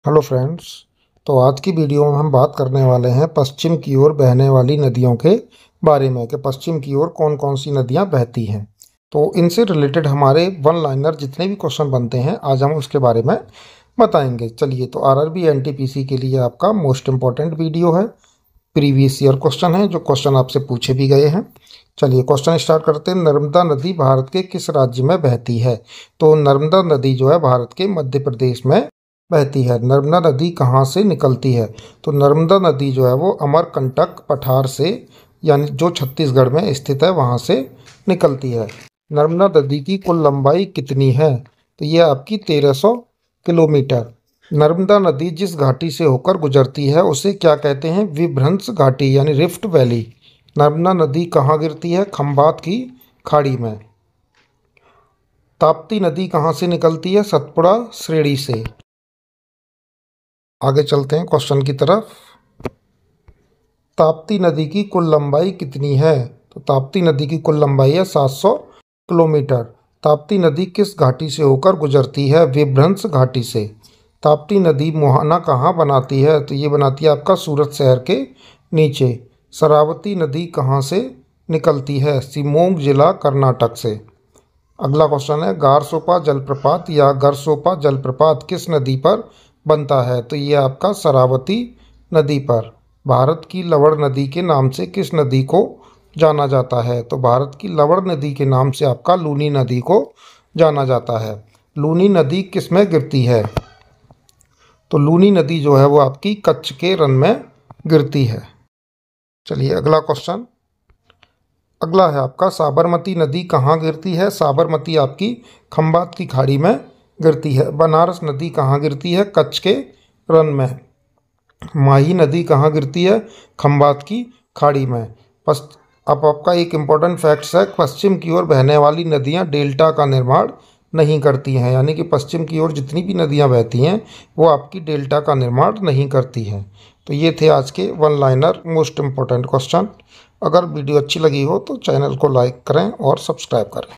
Hello friends. तो आज की वीडियो में हम बात करने वाले हैं पश्चिम की ओर बहने वाली नदियों के बारे में कि पश्चिम की ओर कौन कौन सी नदियां बहती हैं। तो इनसे रिलेटेड हमारे वन लाइनर जितने भी क्वेश्चन बनते हैं आज हम उसके बारे में बताएंगे। चलिए, तो आरआरबी एनटीपीसी के लिए आपका मोस्ट इम्पॉर्टेंट वीडियो है। प्रीवियस ईयर क्वेश्चन है जो क्वेश्चन आपसे पूछे भी गए हैं। चलिए क्वेश्चन स्टार्ट करते हैं। नर्मदा नदी भारत के किस राज्य में बहती है? तो नर्मदा नदी जो है भारत के मध्य प्रदेश में बहती है। नर्मदा नदी कहाँ से निकलती है? तो नर्मदा नदी जो है वो अमरकंटक पठार से, यानी जो छत्तीसगढ़ में स्थित है, वहाँ से निकलती है। नर्मदा नदी की कुल लंबाई कितनी है? तो ये आपकी 1300 किलोमीटर। नर्मदा नदी जिस घाटी से होकर गुजरती है उसे क्या कहते हैं? विभ्रंश घाटी यानी रिफ्ट वैली। नर्मदा नदी कहाँ गिरती है? खंबात की खाड़ी में। ताप्ती नदी कहाँ से निकलती है? सतपुड़ा श्रेणी से। आगे चलते हैं क्वेश्चन की तरफ। ताप्ती नदी की कुल लंबाई कितनी है? तो ताप्ती नदी की कुल लंबाई है 700 किलोमीटर। ताप्ती नदी किस घाटी से होकर गुजरती है? विभ्रंश घाटी से। ताप्ती नदी मुहाना कहाँ बनाती है? तो ये बनाती है आपका सूरत शहर के नीचे। शरावती नदी कहाँ से निकलती है? शिवमोगा जिला कर्नाटक से। अगला क्वेश्चन है, गारसोपा जलप्रपात या गरसोपा जलप्रपात किस नदी पर बनता है? तो ये आपका शरावती नदी पर। भारत की लवण नदी के नाम से किस नदी को जाना जाता है? तो भारत की लवण नदी के नाम से आपका लूनी नदी को जाना जाता है। लूनी नदी किस में गिरती है? तो लूनी नदी जो है वो आपकी कच्छ के रन में गिरती है। चलिए अगला क्वेश्चन। अगला है आपका, साबरमती नदी कहाँ गिरती है? साबरमती आपकी खंबात की खाड़ी में गिरती है। बनारस नदी कहाँ गिरती है? कच्छ के रन में। माही नदी कहाँ गिरती है? खंबात की खाड़ी में। अब आपका एक इम्पॉर्टेंट फैक्ट्स है, पश्चिम की ओर बहने वाली नदियाँ डेल्टा का निर्माण नहीं करती हैं, यानी कि पश्चिम की ओर जितनी भी नदियाँ बहती हैं वो आपकी डेल्टा का निर्माण नहीं करती हैं। तो ये थे आज के one liner most important question. अगर वीडियो अच्छी लगी हो तो चैनल को लाइक करें और सब्सक्राइब करें।